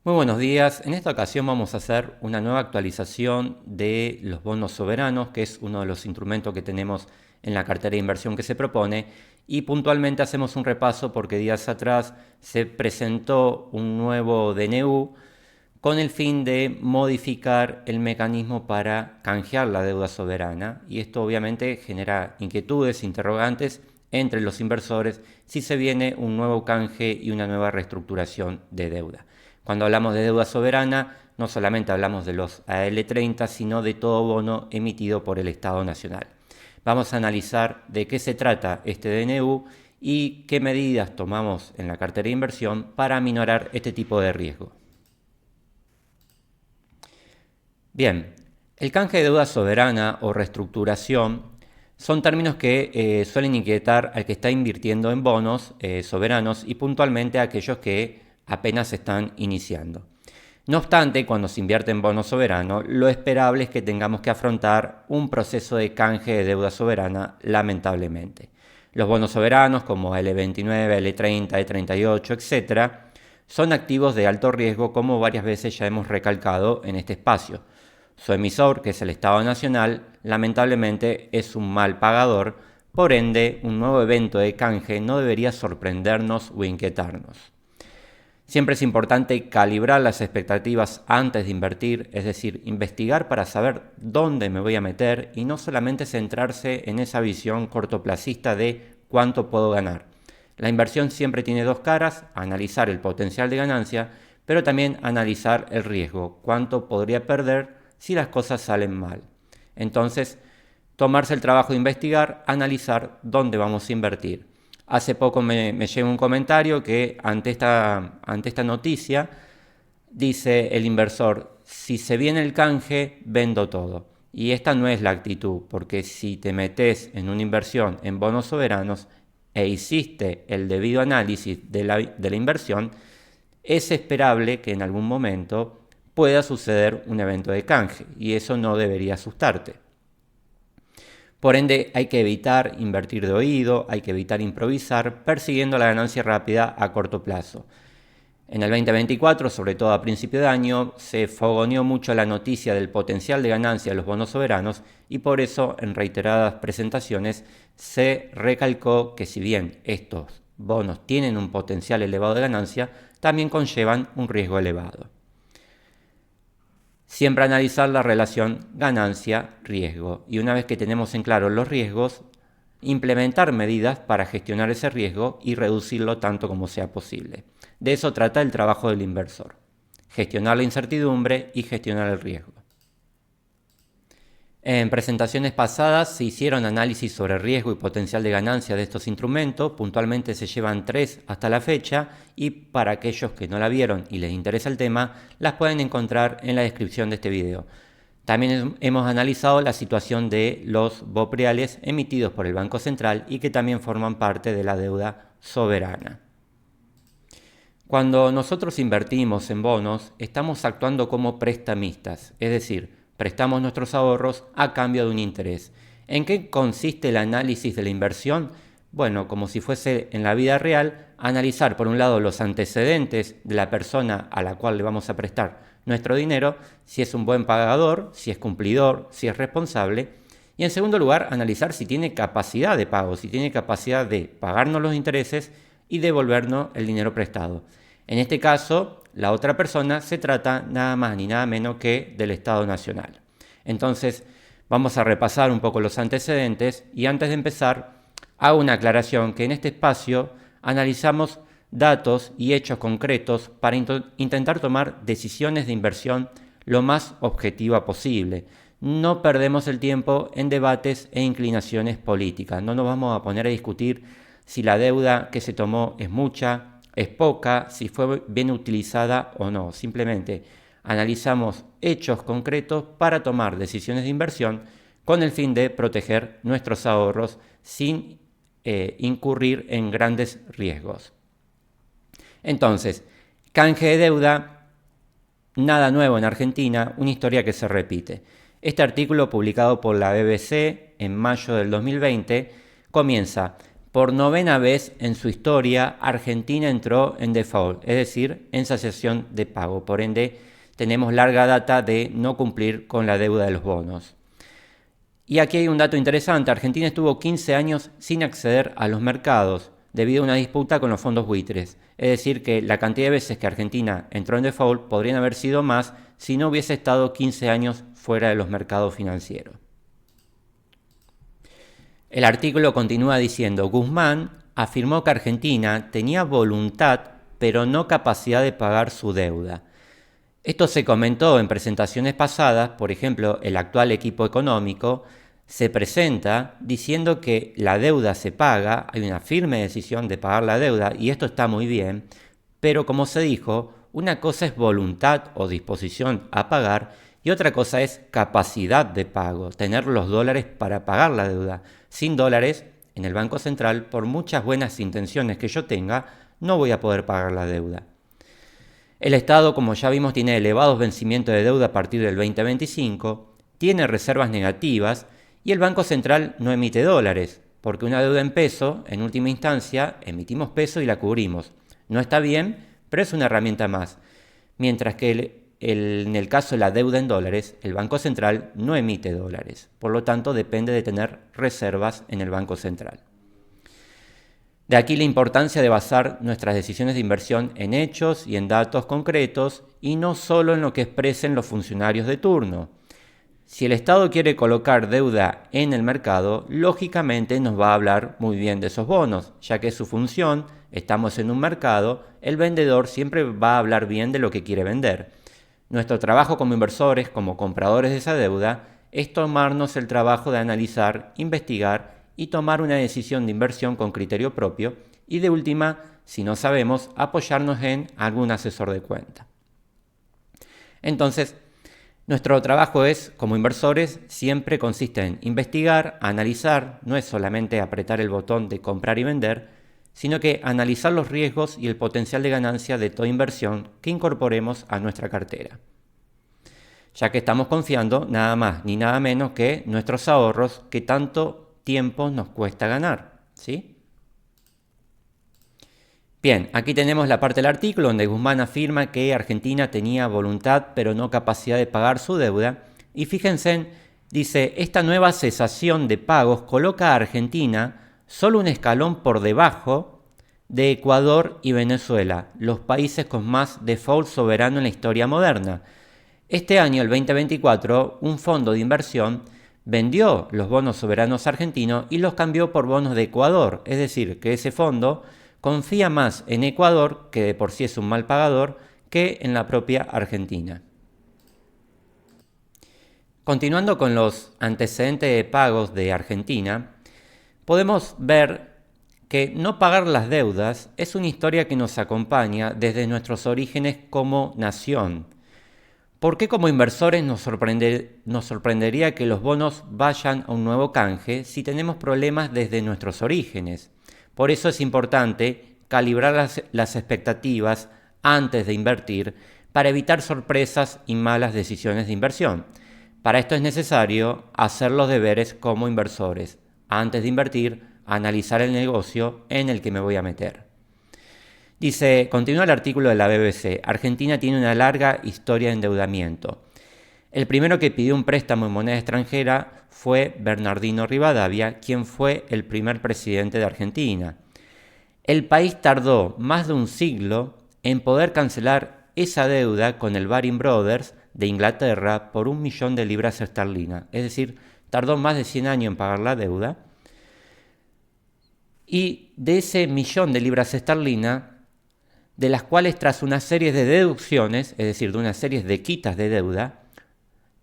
Muy buenos días. En esta ocasión vamos a hacer una nueva actualización de los bonos soberanos, que es uno de los instrumentos que tenemos en la cartera de inversión que se propone. Y puntualmente hacemos un repaso porque días atrás se presentó un nuevo DNU con el fin de modificar el mecanismo para canjear la deuda soberana. Y esto obviamente genera inquietudes, interrogantes entre los inversores si se viene un nuevo canje y una nueva reestructuración de deuda. Cuando hablamos de deuda soberana, no solamente hablamos de los AL30, sino de todo bono emitido por el Estado Nacional. Vamos a analizar de qué se trata este DNU y qué medidas tomamos en la cartera de inversión para aminorar este tipo de riesgo. Bien, el canje de deuda soberana o reestructuración son términos que suelen inquietar al que está invirtiendo en bonos soberanos y puntualmente a aquellos que apenas están iniciando. No obstante, cuando se invierte en bonos soberanos, lo esperable es que tengamos que afrontar un proceso de canje de deuda soberana, lamentablemente. Los bonos soberanos como L29, L30, E38, etc., son activos de alto riesgo, como varias veces ya hemos recalcado en este espacio. Su emisor, que es el Estado Nacional, lamentablemente es un mal pagador, por ende, un nuevo evento de canje no debería sorprendernos o inquietarnos. Siempre es importante calibrar las expectativas antes de invertir, es decir, investigar para saber dónde me voy a meter y no solamente centrarse en esa visión cortoplacista de cuánto puedo ganar. La inversión siempre tiene dos caras: analizar el potencial de ganancia, pero también analizar el riesgo, cuánto podría perder si las cosas salen mal. Entonces, tomarse el trabajo de investigar, analizar dónde vamos a invertir. Hace poco me llegó un comentario que ante esta noticia dice el inversor: si se viene el canje, vendo todo. Y esta no es la actitud, porque si te metes en una inversión en bonos soberanos e hiciste el debido análisis de la inversión, es esperable que en algún momento pueda suceder un evento de canje, y eso no debería asustarte. Por ende, hay que evitar invertir de oído, hay que evitar improvisar, persiguiendo la ganancia rápida a corto plazo. En el 2024, sobre todo a principio de año, se fogoneó mucho la noticia del potencial de ganancia de los bonos soberanos y por eso en reiteradas presentaciones se recalcó que si bien estos bonos tienen un potencial elevado de ganancia, también conllevan un riesgo elevado. Siempre analizar la relación ganancia-riesgo y una vez que tenemos en claro los riesgos, implementar medidas para gestionar ese riesgo y reducirlo tanto como sea posible. De eso trata el trabajo del inversor: gestionar la incertidumbre y gestionar el riesgo. En presentaciones pasadas se hicieron análisis sobre riesgo y potencial de ganancia de estos instrumentos, puntualmente se llevan 3 hasta la fecha, y para aquellos que no la vieron y les interesa el tema, las pueden encontrar en la descripción de este video. También hemos analizado la situación de los BOPREALES emitidos por el Banco Central y que también forman parte de la deuda soberana. Cuando nosotros invertimos en bonos, estamos actuando como prestamistas, es decir, prestamos nuestros ahorros a cambio de un interés. ¿En qué consiste el análisis de la inversión? Bueno, como si fuese en la vida real, analizar por un lado los antecedentes de la persona a la cual le vamos a prestar nuestro dinero, si es un buen pagador, si es cumplidor, si es responsable, y en segundo lugar, analizar si tiene capacidad de pago, si tiene capacidad de pagarnos los intereses y devolvernos el dinero prestado. En este caso, la otra persona se trata nada más ni nada menos que del Estado Nacional. Entonces, vamos a repasar un poco los antecedentes y antes de empezar, hago una aclaración que en este espacio analizamos datos y hechos concretos para intentar tomar decisiones de inversión lo más objetiva posible. No perdemos el tiempo en debates e inclinaciones políticas. No nos vamos a poner a discutir si la deuda que se tomó es mucha, es poca, si fue bien utilizada o no. Simplemente analizamos hechos concretos para tomar decisiones de inversión con el fin de proteger nuestros ahorros sin incurrir en grandes riesgos. Entonces, canje de deuda, nada nuevo en Argentina, una historia que se repite. Este artículo, publicado por la BBC en mayo del 2020, comienza: Por 9ª vez en su historia, Argentina entró en default, es decir, en cesación de pago. Por ende, tenemos larga data de no cumplir con la deuda de los bonos. Y aquí hay un dato interesante. Argentina estuvo 15 años sin acceder a los mercados debido a una disputa con los fondos buitres. Es decir, que la cantidad de veces que Argentina entró en default podrían haber sido más si no hubiese estado 15 años fuera de los mercados financieros. El artículo continúa diciendo: Guzmán afirmó que Argentina tenía voluntad pero no capacidad de pagar su deuda. Esto se comentó en presentaciones pasadas. Por ejemplo, el actual equipo económico se presenta diciendo que la deuda se paga, hay una firme decisión de pagar la deuda y esto está muy bien, pero como se dijo, una cosa es voluntad o disposición a pagar y otra cosa es capacidad de pago, tener los dólares para pagar la deuda. Sin dólares, en el Banco Central, por muchas buenas intenciones que yo tenga, no voy a poder pagar la deuda. El Estado, como ya vimos, tiene elevados vencimientos de deuda a partir del 2025, tiene reservas negativas y el Banco Central no emite dólares, porque una deuda en peso, en última instancia, emitimos peso y la cubrimos. No está bien, pero es una herramienta más. Mientras que en el caso de la deuda en dólares, el Banco Central no emite dólares. Por lo tanto, depende de tener reservas en el Banco Central. De aquí la importancia de basar nuestras decisiones de inversión en hechos y en datos concretos y no solo en lo que expresen los funcionarios de turno. Si el Estado quiere colocar deuda en el mercado, lógicamente nos va a hablar muy bien de esos bonos, ya que es su función. Estamos en un mercado, el vendedor siempre va a hablar bien de lo que quiere vender. Nuestro trabajo como inversores, como compradores de esa deuda, es tomarnos el trabajo de analizar, investigar y tomar una decisión de inversión con criterio propio y de última, si no sabemos, apoyarnos en algún asesor de cuenta. Entonces, nuestro trabajo es, como inversores, siempre consiste en investigar, analizar, no es solamente apretar el botón de comprar y vender, sino que analizar los riesgos y el potencial de ganancia de toda inversión que incorporemos a nuestra cartera. Ya que estamos confiando nada más ni nada menos que nuestros ahorros que tanto tiempo nos cuesta ganar, ¿sí? Bien, aquí tenemos la parte del artículo donde Guzmán afirma que Argentina tenía voluntad pero no capacidad de pagar su deuda. Y fíjense, dice, esta nueva cesación de pagos coloca a Argentina solo un escalón por debajo de Ecuador y Venezuela, los países con más default soberano en la historia moderna. Este año, el 2024, un fondo de inversión vendió los bonos soberanos argentinos y los cambió por bonos de Ecuador, es decir, que ese fondo confía más en Ecuador, que de por sí es un mal pagador, que en la propia Argentina. Continuando con los antecedentes de pagos de Argentina, podemos ver que no pagar las deudas es una historia que nos acompaña desde nuestros orígenes como nación. ¿Por qué como inversores nos sorprendería que los bonos vayan a un nuevo canje si tenemos problemas desde nuestros orígenes? Por eso es importante calibrar las expectativas antes de invertir para evitar sorpresas y malas decisiones de inversión. Para esto es necesario hacer los deberes como inversores. Antes de invertir, analizar el negocio en el que me voy a meter. Dice, continúa el artículo de la BBC, Argentina tiene una larga historia de endeudamiento. El primero que pidió un préstamo en moneda extranjera fue Bernardino Rivadavia, quien fue el primer presidente de Argentina. El país tardó más de un siglo en poder cancelar esa deuda con el Baring Brothers de Inglaterra por 1 millón de libras esterlinas. Es decir, tardó más de 100 años en pagar la deuda. Y de ese 1 millón de libras esterlinas, de las cuales tras una serie de deducciones, es decir, de una serie de quitas de deuda,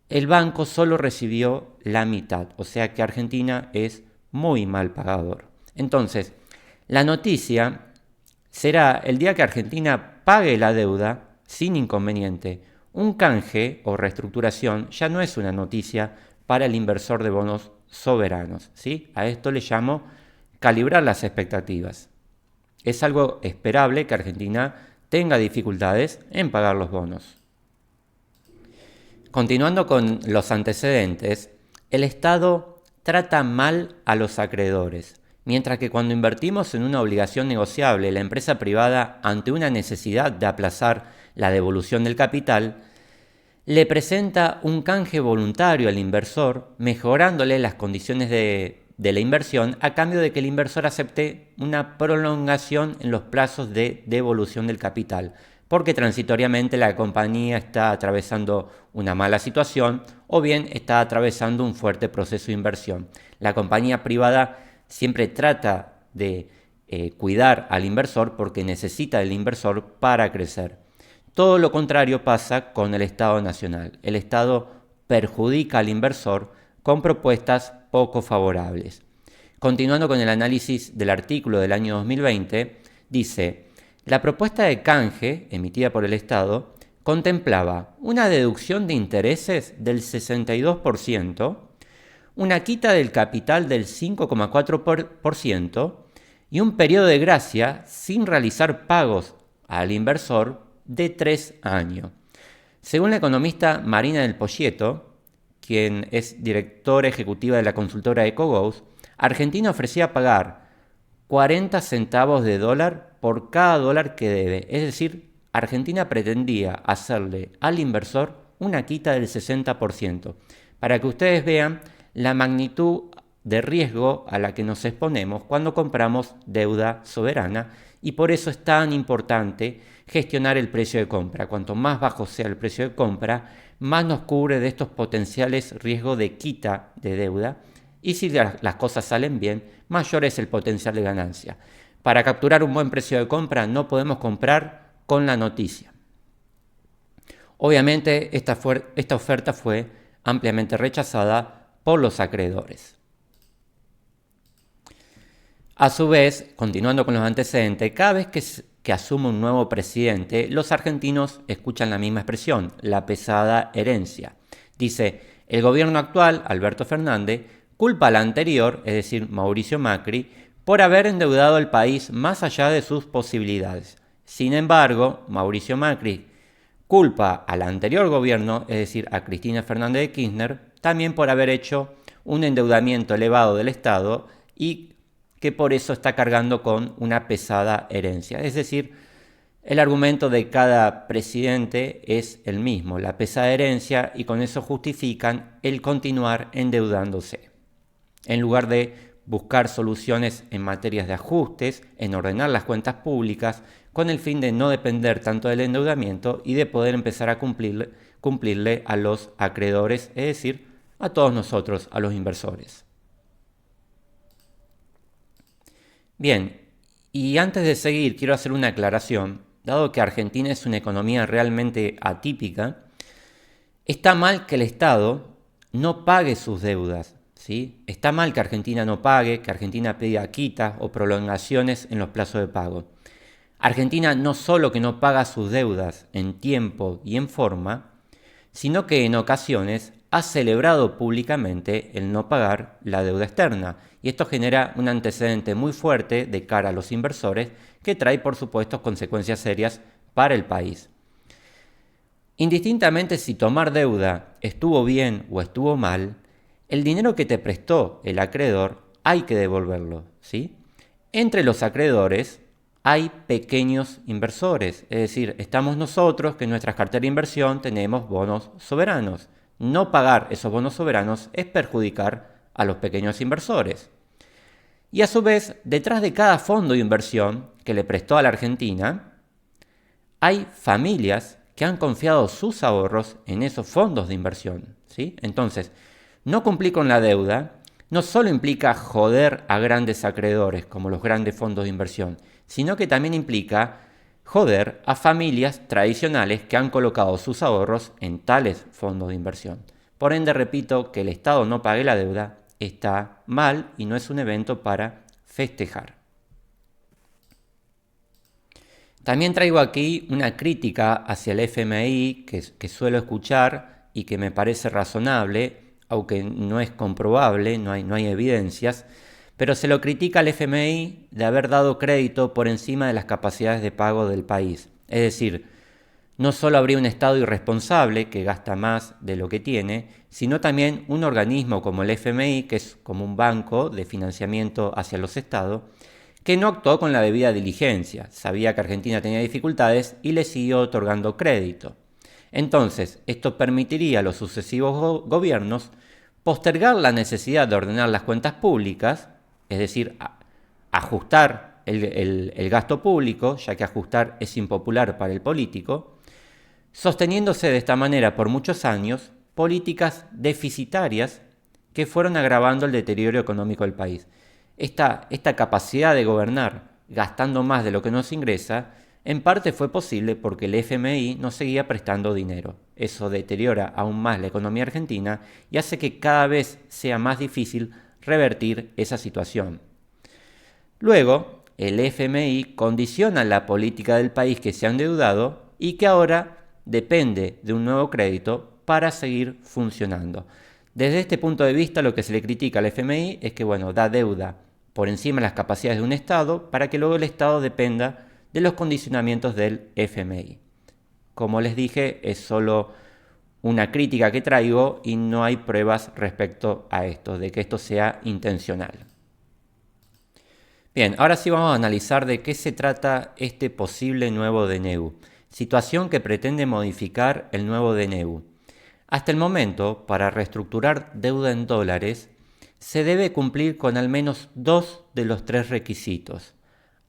el banco solo recibió la mitad, o sea que Argentina es muy mal pagador. Entonces, la noticia será el día que Argentina pague la deuda sin inconveniente. Un canje o reestructuración ya no es una noticia para el inversor de bonos soberanos, ¿sí? A esto le llamo calibrar las expectativas. Es algo esperable que Argentina tenga dificultades en pagar los bonos. Continuando con los antecedentes, el Estado trata mal a los acreedores. Mientras que cuando invertimos en una obligación negociable, la empresa privada, ante una necesidad de aplazar la devolución del capital, le presenta un canje voluntario al inversor, mejorándole las condiciones de la inversión a cambio de que el inversor acepte una prolongación en los plazos de devolución del capital, porque transitoriamente la compañía está atravesando una mala situación o bien está atravesando un fuerte proceso de inversión. La compañía privada siempre trata de cuidar al inversor porque necesita del inversor para crecer. Todo lo contrario pasa con el Estado nacional. El Estado perjudica al inversor con propuestas poco favorables. Continuando con el análisis del artículo del año 2020, dice: la propuesta de canje emitida por el Estado contemplaba una deducción de intereses del 62%, una quita del capital del 5,4% y un periodo de gracia sin realizar pagos al inversor de 3 años. Según la economista Marina del Poggioto, quien es directora ejecutiva de la consultora EcoGoes, Argentina ofrecía pagar 40 centavos de dólar por cada dólar que debe. Es decir, Argentina pretendía hacerle al inversor una quita del 60%, para que ustedes vean la magnitud de riesgo a la que nos exponemos cuando compramos deuda soberana, y por eso es tan importante gestionar el precio de compra. Cuanto más bajo sea el precio de compra, más nos cubre de estos potenciales riesgos de quita de deuda, y si las cosas salen bien, mayor es el potencial de ganancia. Para capturar un buen precio de compra no podemos comprar con la noticia. Obviamente esta oferta fue ampliamente rechazada por los acreedores. A su vez, continuando con los antecedentes, cada vez que asume un nuevo presidente, los argentinos escuchan la misma expresión: la pesada herencia. Dice: el gobierno actual, Alberto Fernández, culpa al anterior, es decir, Mauricio Macri, por haber endeudado al país más allá de sus posibilidades. Sin embargo, Mauricio Macri culpa al anterior gobierno, es decir, a Cristina Fernández de Kirchner, también por haber hecho un endeudamiento elevado del Estado y que por eso está cargando con una pesada herencia. Es decir, el argumento de cada presidente es el mismo: la pesada herencia, y con eso justifican el continuar endeudándose, en lugar de buscar soluciones en materias de ajustes, en ordenar las cuentas públicas, con el fin de no depender tanto del endeudamiento y de poder empezar a cumplirle a los acreedores, es decir, a todos nosotros, a los inversores. Bien, y antes de seguir quiero hacer una aclaración. Dado que Argentina es una economía realmente atípica, está mal que el Estado no pague sus deudas, ¿sí? Está mal que Argentina no pague, que Argentina pida quitas o prolongaciones en los plazos de pago. Argentina no solo que no paga sus deudas en tiempo y en forma, sino que en ocasiones ha celebrado públicamente el no pagar la deuda externa, y esto genera un antecedente muy fuerte de cara a los inversores, que trae por supuesto consecuencias serias para el país. Indistintamente si tomar deuda estuvo bien o estuvo mal, el dinero que te prestó el acreedor hay que devolverlo, ¿sí? Entre los acreedores hay pequeños inversores, es decir, estamos nosotros que en nuestras carteras de inversión tenemos bonos soberanos. No pagar esos bonos soberanos es perjudicar a los pequeños inversores. Y a su vez, detrás de cada fondo de inversión que le prestó a la Argentina, hay familias que han confiado sus ahorros en esos fondos de inversión, ¿sí? Entonces, no cumplir con la deuda no solo implica joder a grandes acreedores como los grandes fondos de inversión, sino que también implica joder a familias tradicionales que han colocado sus ahorros en tales fondos de inversión. Por ende, repito, que el Estado no pague la deuda está mal y no es un evento para festejar. También traigo aquí una crítica hacia el FMI que suelo escuchar y que me parece razonable, aunque no es comprobable, no hay evidencias, pero se lo critica al FMI de haber dado crédito por encima de las capacidades de pago del país. Es decir, No solo habría un Estado irresponsable que gasta más de lo que tiene, sino también un organismo como el FMI, que es como un banco de financiamiento hacia los Estados, que no actuó con la debida diligencia, sabía que Argentina tenía dificultades y le siguió otorgando crédito. Entonces, esto permitiría a los sucesivos gobiernos postergar la necesidad de ordenar las cuentas públicas, es decir, ajustar el gasto público, ya que ajustar es impopular para el político, sosteniéndose de esta manera por muchos años políticas deficitarias que fueron agravando el deterioro económico del país. Esta capacidad de gobernar gastando más de lo que nos ingresa, en parte fue posible porque el FMI no seguía prestando dinero. Eso deteriora aún más la economía argentina y hace que cada vez sea más difícil revertir esa situación. Luego, el FMI condiciona la política del país que se ha endeudado y que ahora depende de un nuevo crédito para seguir funcionando. Desde este punto de vista, lo que se le critica al FMI es que, da deuda por encima de las capacidades de un Estado para que luego el Estado dependa de los condicionamientos del FMI. Como les dije, es solo una crítica que traigo y no hay pruebas respecto a esto, de que esto sea intencional. Bien, ahora sí vamos a analizar de qué se trata este posible nuevo DNU, situación que pretende modificar el nuevo DNU. Hasta el momento, para reestructurar deuda en dólares, se debe cumplir con al menos 2 de los 3 requisitos.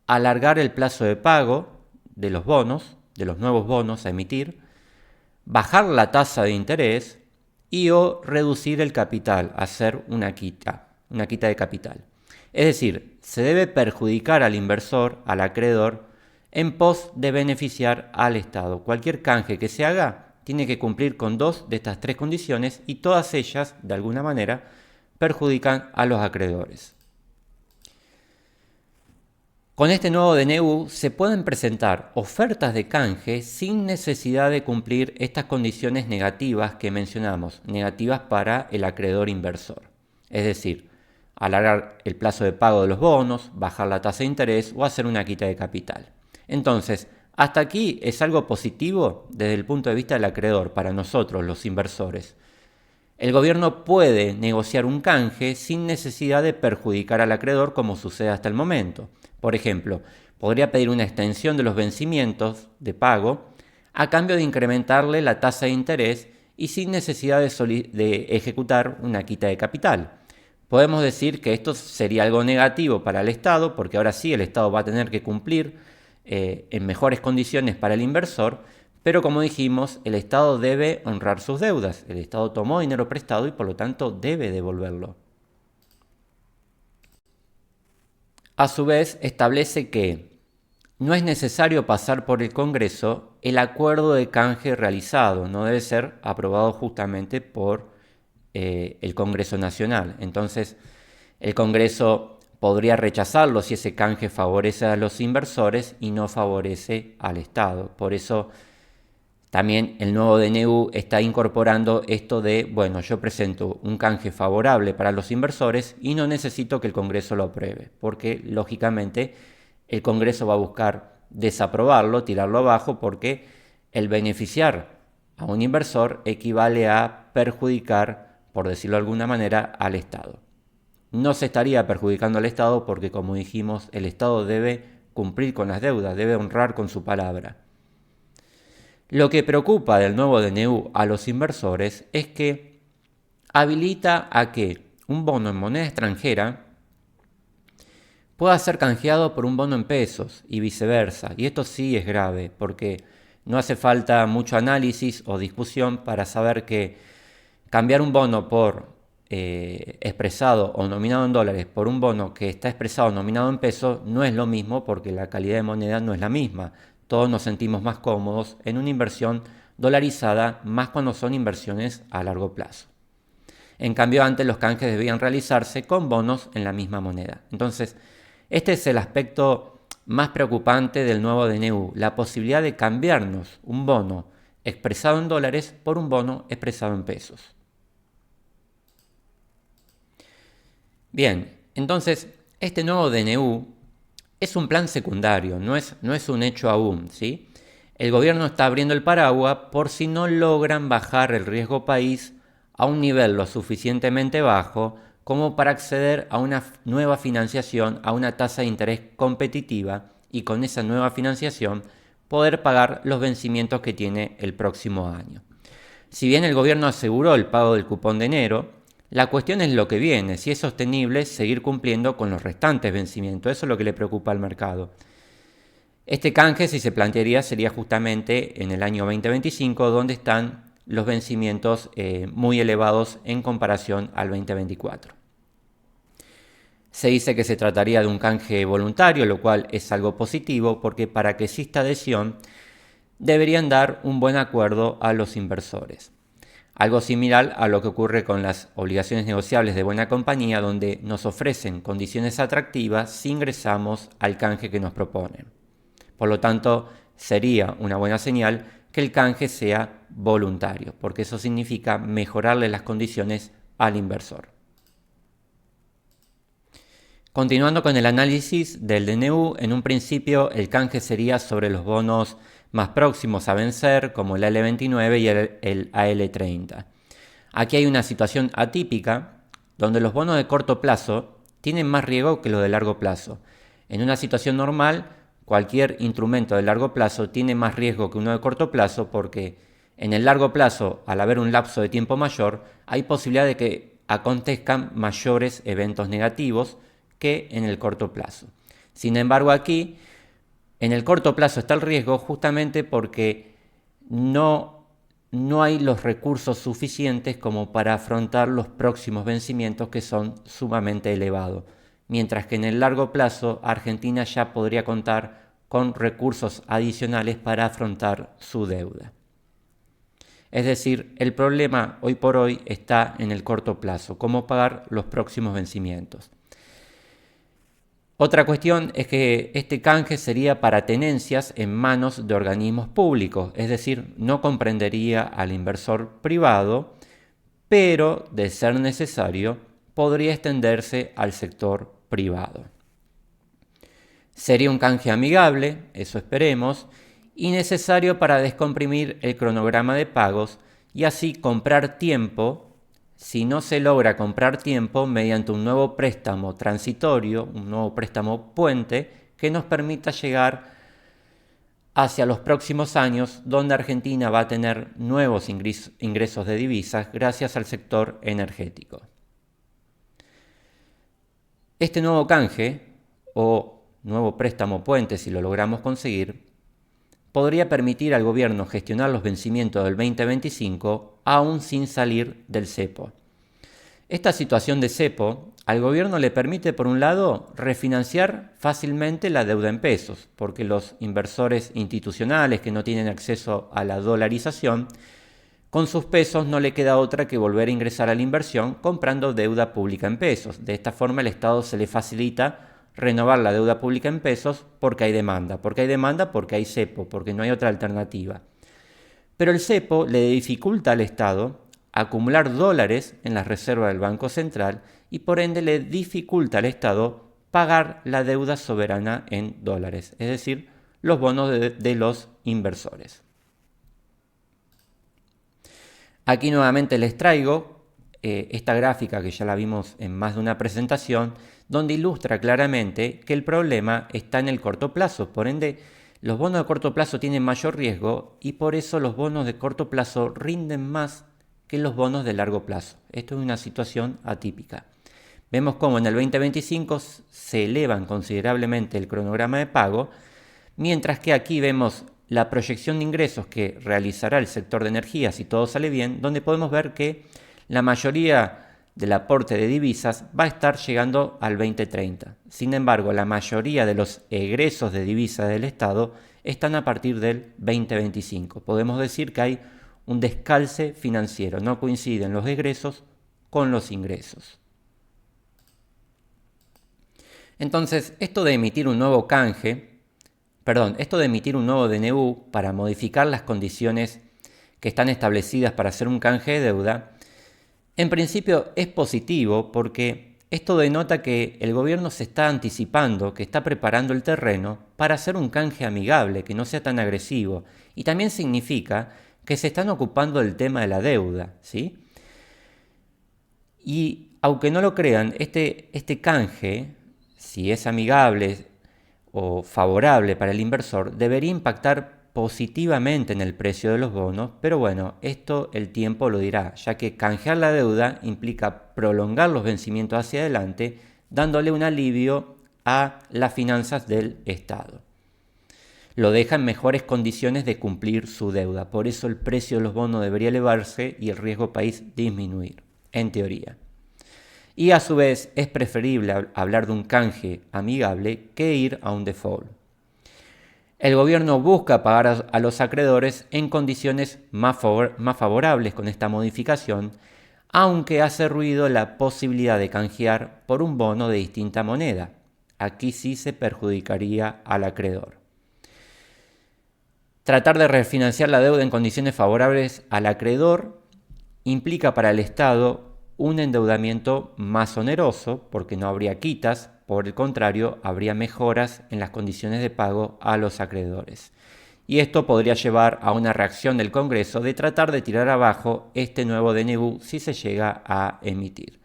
Alargar el plazo de pago de los bonos, de los nuevos bonos a emitir, bajar la tasa de interés y o reducir el capital, hacer una quita de capital. Es decir, se debe perjudicar al inversor, al acreedor, en pos de beneficiar al Estado. Cualquier canje que se haga tiene que cumplir con 2 de estas 3 condiciones y todas ellas, de alguna manera, perjudican a los acreedores. Con este nuevo DNU se pueden presentar ofertas de canje sin necesidad de cumplir estas condiciones negativas que mencionamos, negativas para el acreedor inversor. Es decir, alargar el plazo de pago de los bonos, bajar la tasa de interés o hacer una quita de capital. Entonces, hasta aquí es algo positivo desde el punto de vista del acreedor, para nosotros, los inversores. El gobierno puede negociar un canje sin necesidad de perjudicar al acreedor como sucede hasta el momento. Por ejemplo, podría pedir una extensión de los vencimientos de pago a cambio de incrementarle la tasa de interés y sin necesidad de ejecutar una quita de capital. Podemos decir que esto sería algo negativo para el Estado, porque ahora sí el Estado va a tener que cumplir en mejores condiciones para el inversor, pero como dijimos, el Estado debe honrar sus deudas. El Estado tomó dinero prestado y por lo tanto debe devolverlo. A su vez, establece que no es necesario pasar por el Congreso el acuerdo de canje realizado, no debe ser aprobado justamente por el Congreso Nacional. Entonces, el Congreso podría rechazarlo si ese canje favorece a los inversores y no favorece al Estado. Por eso también el nuevo DNU está incorporando esto de, yo presento un canje favorable para los inversores y no necesito que el Congreso lo apruebe, porque lógicamente el Congreso va a buscar desaprobarlo, tirarlo abajo, porque el beneficiar a un inversor equivale a perjudicar, por decirlo de alguna manera, al Estado. No se estaría perjudicando al Estado porque, como dijimos, el Estado debe cumplir con las deudas, debe honrar con su palabra. Lo que preocupa del nuevo DNU a los inversores es que habilita a que un bono en moneda extranjera pueda ser canjeado por un bono en pesos y viceversa. Y esto sí es grave porque no hace falta mucho análisis o discusión para saber que cambiar un bono por expresado o nominado en dólares por un bono que está expresado o nominado en pesos no es lo mismo, porque la calidad de moneda no es la misma. Todos nos sentimos más cómodos en una inversión dolarizada, más cuando son inversiones a largo plazo. En cambio, antes los canjes debían realizarse con bonos en la misma moneda. Entonces, este es el aspecto más preocupante del nuevo DNU, la posibilidad de cambiarnos un bono expresado en dólares por un bono expresado en pesos. Bien, entonces, este nuevo DNU es un plan secundario, no es un hecho aún, ¿sí? El gobierno está abriendo el paraguas por si no logran bajar el riesgo país a un nivel lo suficientemente bajo como para acceder a una nueva financiación, a una tasa de interés competitiva y con esa nueva financiación poder pagar los vencimientos que tiene el próximo año. Si bien el gobierno aseguró el pago del cupón de enero, la cuestión es lo que viene, si es sostenible seguir cumpliendo con los restantes vencimientos. Eso es lo que le preocupa al mercado. Este canje, si se plantearía, sería justamente en el año 2025, donde están los vencimientos muy elevados en comparación al 2024. Se dice que se trataría de un canje voluntario, lo cual es algo positivo porque para que exista adhesión deberían dar un buen acuerdo a los inversores. Algo similar a lo que ocurre con las obligaciones negociables de buena compañía, donde nos ofrecen condiciones atractivas si ingresamos al canje que nos proponen. Por lo tanto, sería una buena señal que el canje sea voluntario, porque eso significa mejorarle las condiciones al inversor. Continuando con el análisis del DNU, en un principio el canje sería sobre los bonos más próximos a vencer, como el AL29 y el AL30. Aquí hay una situación atípica, donde los bonos de corto plazo tienen más riesgo que los de largo plazo. En una situación normal, cualquier instrumento de largo plazo tiene más riesgo que uno de corto plazo porque en el largo plazo, al haber un lapso de tiempo mayor, hay posibilidad de que acontezcan mayores eventos negativos que en el corto plazo. Sin embargo, aquí, en el corto plazo está el riesgo justamente porque no hay los recursos suficientes como para afrontar los próximos vencimientos que son sumamente elevados. Mientras que en el largo plazo Argentina ya podría contar con recursos adicionales para afrontar su deuda. Es decir, el problema hoy por hoy está en el corto plazo, cómo pagar los próximos vencimientos. Otra cuestión es que este canje sería para tenencias en manos de organismos públicos, es decir, no comprendería al inversor privado, pero de ser necesario podría extenderse al sector privado. Sería un canje amigable, eso esperemos, y necesario para descomprimir el cronograma de pagos y así comprar tiempo si no se logra comprar tiempo mediante un nuevo préstamo transitorio, un nuevo préstamo puente que nos permita llegar hacia los próximos años donde Argentina va a tener nuevos ingresos de divisas gracias al sector energético. Este nuevo canje o nuevo préstamo puente, si lo logramos conseguir, podría permitir al gobierno gestionar los vencimientos del 2025 aún sin salir del cepo. Esta situación de cepo al gobierno le permite, por un lado, refinanciar fácilmente la deuda en pesos, porque los inversores institucionales que no tienen acceso a la dolarización, con sus pesos no le queda otra que volver a ingresar a la inversión comprando deuda pública en pesos. De esta forma el Estado se le facilita renovar la deuda pública en pesos porque hay demanda. Porque hay demanda, porque hay cepo, porque no hay otra alternativa. Pero el cepo le dificulta al Estado acumular dólares en las reservas del Banco Central y por ende le dificulta al Estado pagar la deuda soberana en dólares, es decir, los bonos de los inversores. Aquí nuevamente les traigo esta gráfica que ya la vimos en más de una presentación, donde ilustra claramente que el problema está en el corto plazo. Por ende, los bonos de corto plazo tienen mayor riesgo y por eso los bonos de corto plazo rinden más que los bonos de largo plazo. Esto es una situación atípica. Vemos cómo en el 2025 se elevan considerablemente el cronograma de pago, mientras que aquí vemos la proyección de ingresos que realizará el sector de energía si todo sale bien, donde podemos ver que la mayoría del aporte de divisas va a estar llegando al 2030. Sin embargo, la mayoría de los egresos de divisas del Estado están a partir del 2025. Podemos decir que hay un descalce financiero, no coinciden los egresos con los ingresos. Entonces, esto de emitir un nuevo DNU para modificar las condiciones que están establecidas para hacer un canje de deuda, en principio es positivo porque Esto denota que el gobierno se está anticipando, que está preparando el terreno para hacer un canje amigable, que no sea tan agresivo. Y también significa que se están ocupando del tema de la deuda, ¿sí? Y aunque no lo crean, este canje, si es amigable o favorable para el inversor, debería impactar positivamente en el precio de los bonos, pero bueno, esto el tiempo lo dirá, ya que canjear la deuda implica prolongar los vencimientos hacia adelante, dándole un alivio a las finanzas del Estado. Lo deja en mejores condiciones de cumplir su deuda, por eso el precio de los bonos debería elevarse y el riesgo país disminuir, en teoría. Y a su vez es preferible hablar de un canje amigable que ir a un default. El gobierno busca pagar a los acreedores en condiciones más favorables con esta modificación, aunque hace ruido la posibilidad de canjear por un bono de distinta moneda. Aquí sí se perjudicaría al acreedor. Tratar de refinanciar la deuda en condiciones favorables al acreedor implica para el Estado un endeudamiento más oneroso porque no habría quitas, por el contrario, habría mejoras en las condiciones de pago a los acreedores. Y esto podría llevar a una reacción del Congreso de tratar de tirar abajo este nuevo DNU si se llega a emitir.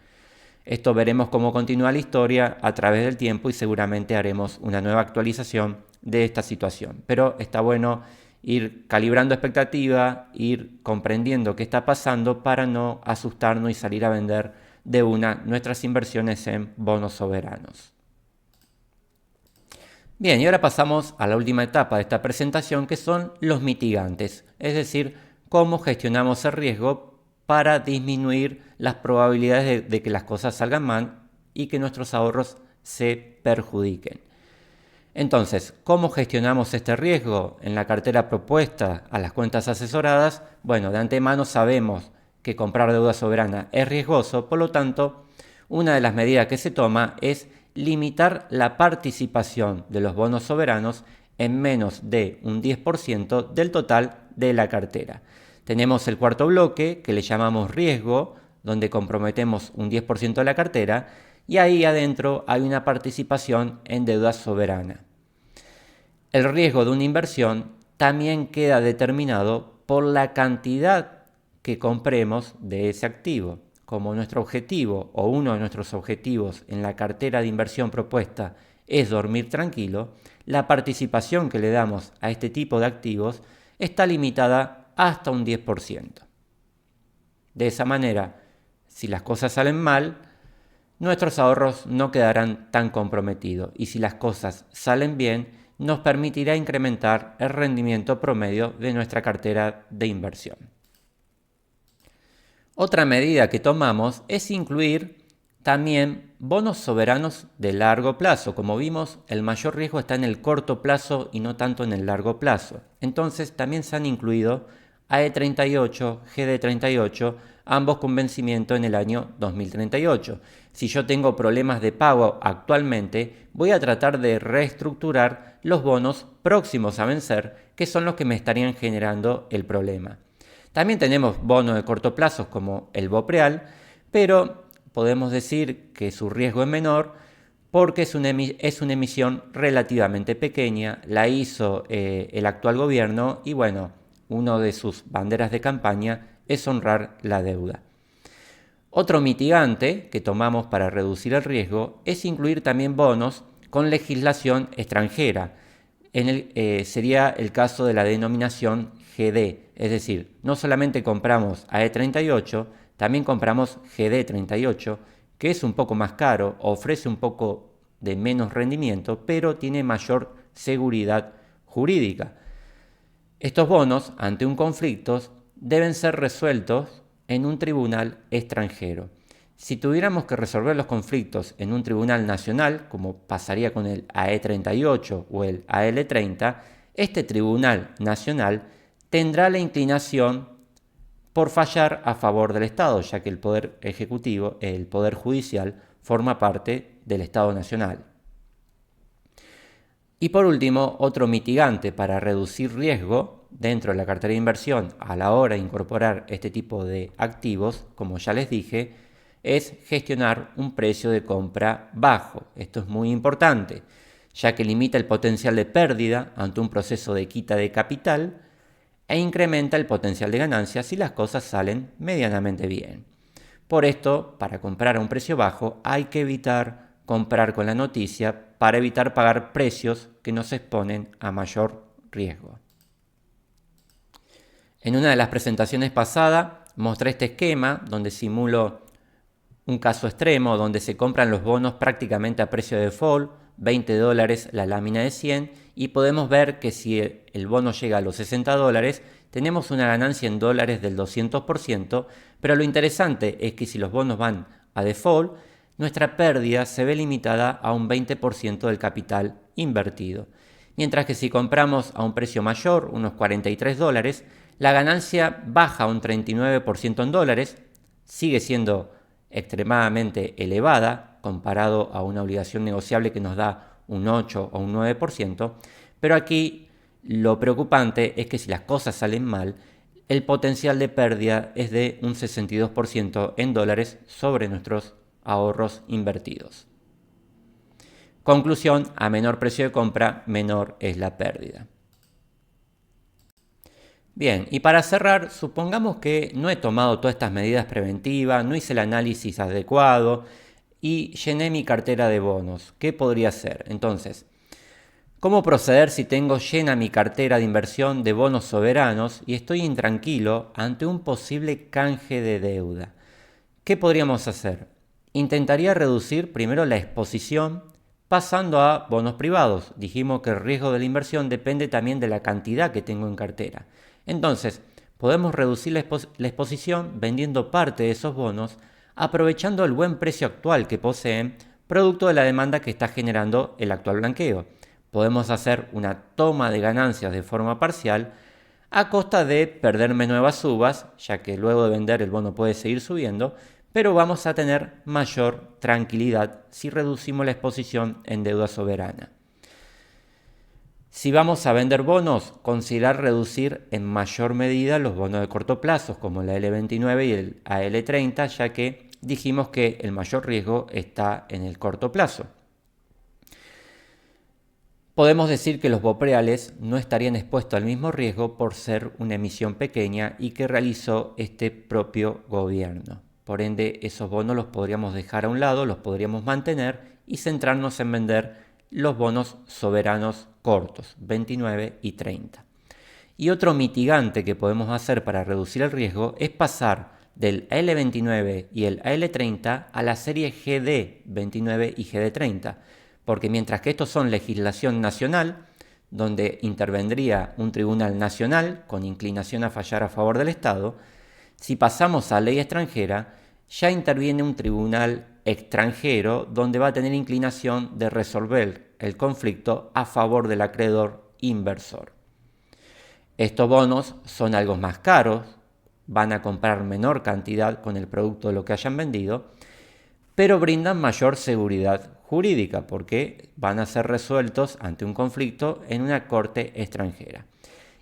Esto veremos cómo continúa la historia a través del tiempo y seguramente haremos una nueva actualización de esta situación. Pero está bueno ir calibrando expectativa, ir comprendiendo qué está pasando para no asustarnos y salir a vender de una nuestras inversiones en bonos soberanos. Bien, y ahora pasamos a la última etapa de esta presentación, que son los mitigantes, es decir, cómo gestionamos el riesgo para disminuir las probabilidades de que las cosas salgan mal y que nuestros ahorros se perjudiquen. Entonces, ¿cómo gestionamos este riesgo en la cartera propuesta a las cuentas asesoradas? Bueno, de antemano sabemos que comprar deuda soberana es riesgoso, por lo tanto, una de las medidas que se toma es limitar la participación de los bonos soberanos en menos de un 10% del total de la cartera. Tenemos el cuarto bloque, que le llamamos riesgo, donde comprometemos un 10% de la cartera, y ahí adentro hay una participación en deuda soberana. El riesgo de una inversión también queda determinado por la cantidad que compremos de ese activo. Como nuestro objetivo o uno de nuestros objetivos en la cartera de inversión propuesta es dormir tranquilo, la participación que le damos a este tipo de activos está limitada hasta un 10%. De esa manera, si las cosas salen mal, nuestros ahorros no quedarán tan comprometidos y si las cosas salen bien, nos permitirá incrementar el rendimiento promedio de nuestra cartera de inversión. Otra medida que tomamos es incluir también bonos soberanos de largo plazo. Como vimos, el mayor riesgo está en el corto plazo y no tanto en el largo plazo. Entonces también se han incluido AE38, GD38, ambos con vencimiento en el año 2038. Si yo tengo problemas de pago actualmente, voy a tratar de reestructurar los bonos próximos a vencer, que son los que me estarían generando el problema. También tenemos bonos de corto plazo como el BOPREAL, pero podemos decir que su riesgo es menor porque es una emisión relativamente pequeña, la hizo el actual gobierno y bueno, una de sus banderas de campaña es honrar la deuda. Otro mitigante que tomamos para reducir el riesgo es incluir también bonos con legislación extranjera. Sería el caso de la denominación GD, es decir, no solamente compramos AE38, también compramos GD38, que es un poco más caro, ofrece un poco de menos rendimiento, pero tiene mayor seguridad jurídica. Estos bonos, ante un conflicto, deben ser resueltos en un tribunal extranjero. Si tuviéramos que resolver los conflictos en un tribunal nacional, como pasaría con el AE38 o el AL30, este tribunal nacional tendrá la inclinación por fallar a favor del Estado, ya que el Poder Ejecutivo, el Poder Judicial, forma parte del Estado Nacional. Y por último, otro mitigante para reducir riesgo dentro de la cartera de inversión a la hora de incorporar este tipo de activos, como ya les dije, es gestionar un precio de compra bajo. Esto es muy importante, ya que limita el potencial de pérdida ante un proceso de quita de capital e incrementa el potencial de ganancia si las cosas salen medianamente bien. Por esto, para comprar a un precio bajo hay que evitar comprar con la noticia para evitar pagar precios que nos exponen a mayor riesgo. En una de las presentaciones pasadas mostré este esquema donde simulo un caso extremo donde se compran los bonos prácticamente a precio de default, $20 la lámina de 100, y podemos ver que si el bono llega a los $60, tenemos una ganancia en dólares del 200%, pero lo interesante es que si los bonos van a default, nuestra pérdida se ve limitada a un 20% del capital invertido. Mientras que si compramos a un precio mayor, unos $43, la ganancia baja a un 39% en dólares, sigue siendo extremadamente elevada comparado a una obligación negociable que nos da un 8 o un 9%, pero aquí lo preocupante es que si las cosas salen mal, el potencial de pérdida es de un 62% en dólares sobre nuestros ahorros invertidos. Conclusión, a menor precio de compra, menor es la pérdida. Bien, y para cerrar, supongamos que no he tomado todas estas medidas preventivas, no hice el análisis adecuado y llené mi cartera de bonos. ¿Qué podría hacer? Entonces, ¿cómo proceder si tengo llena mi cartera de inversión de bonos soberanos y estoy intranquilo ante un posible canje de deuda? ¿Qué podríamos hacer? Intentaría reducir primero la exposición pasando a bonos privados. Dijimos que el riesgo de la inversión depende también de la cantidad que tengo en cartera. Entonces, podemos reducir la exposición vendiendo parte de esos bonos, aprovechando el buen precio actual que poseen, producto de la demanda que está generando el actual blanqueo. Podemos hacer una toma de ganancias de forma parcial a costa de perderme nuevas subas, ya que luego de vender el bono puede seguir subiendo, pero vamos a tener mayor tranquilidad si reducimos la exposición en deuda soberana. Si vamos a vender bonos, considerar reducir en mayor medida los bonos de corto plazo, como la L29 y el AL30, ya que dijimos que el mayor riesgo está en el corto plazo. Podemos decir que los BOPREALES no estarían expuestos al mismo riesgo por ser una emisión pequeña y que realizó este propio gobierno. Por ende, esos bonos los podríamos dejar a un lado, los podríamos mantener y centrarnos en vender los bonos soberanos cortos, 29 y 30. Y otro mitigante que podemos hacer para reducir el riesgo es pasar del AL29 y el AL30 a la serie GD29 y GD30, porque mientras que estos son legislación nacional, donde intervendría un tribunal nacional con inclinación a fallar a favor del Estado, si pasamos a ley extranjera, ya interviene un tribunal extranjero donde va a tener inclinación de resolver el conflicto a favor del acreedor inversor. Estos bonos son algo más caros, van a comprar menor cantidad con el producto de lo que hayan vendido, pero brindan mayor seguridad jurídica porque van a ser resueltos ante un conflicto en una corte extranjera.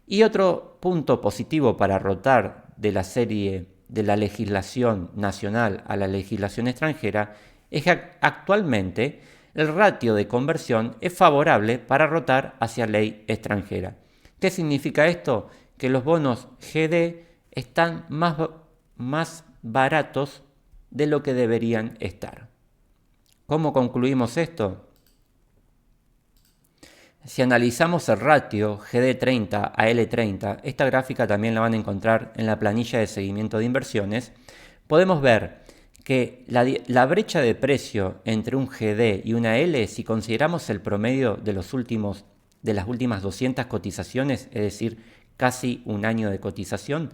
Y otro punto positivo para rotar de la serie de la legislación nacional a la legislación extranjera es que actualmente el ratio de conversión es favorable para rotar hacia ley extranjera. ¿Qué significa esto? Que los bonos GD están más baratos de lo que deberían estar. ¿Cómo concluimos esto? Si analizamos el ratio GD30 a L30, esta gráfica también la van a encontrar en la planilla de seguimiento de inversiones, podemos ver que la brecha de precio entre un GD y una L, si consideramos el promedio de las últimas 200 cotizaciones, es decir, casi un año de cotización,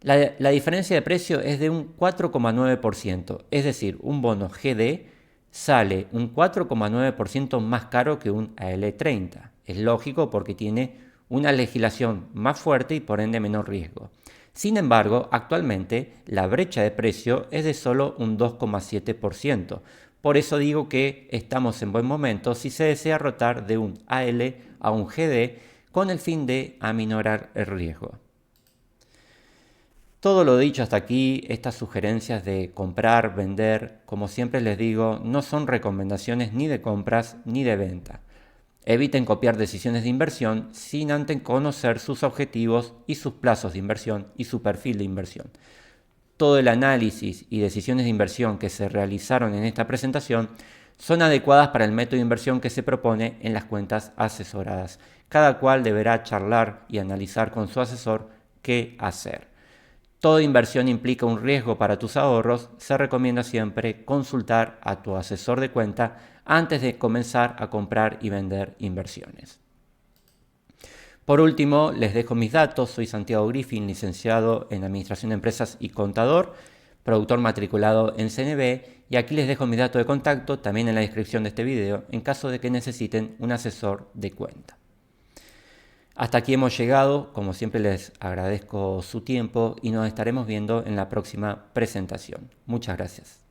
la diferencia de precio es de un 4,9%, es decir, un bono GD sale un 4,9% más caro que un AL30. Es lógico porque tiene una legislación más fuerte y por ende menor riesgo. Sin embargo, actualmente la brecha de precio es de solo un 2,7%. Por eso digo que estamos en buen momento si se desea rotar de un AL a un GD con el fin de aminorar el riesgo. Todo lo dicho hasta aquí, estas sugerencias de comprar, vender, como siempre les digo, no son recomendaciones ni de compras ni de venta. Eviten copiar decisiones de inversión sin antes conocer sus objetivos y sus plazos de inversión y su perfil de inversión. Todo el análisis y decisiones de inversión que se realizaron en esta presentación son adecuadas para el método de inversión que se propone en las cuentas asesoradas. Cada cual deberá charlar y analizar con su asesor qué hacer. Toda inversión implica un riesgo para tus ahorros. Se recomienda siempre consultar a tu asesor de cuenta antes de comenzar a comprar y vender inversiones. Por último, les dejo mis datos. Soy Santiago Griffin, licenciado en Administración de Empresas y contador, productor matriculado en CNB, y aquí les dejo mis datos de contacto también en la descripción de este video en caso de que necesiten un asesor de cuenta. Hasta aquí hemos llegado, como siempre les agradezco su tiempo y nos estaremos viendo en la próxima presentación. Muchas gracias.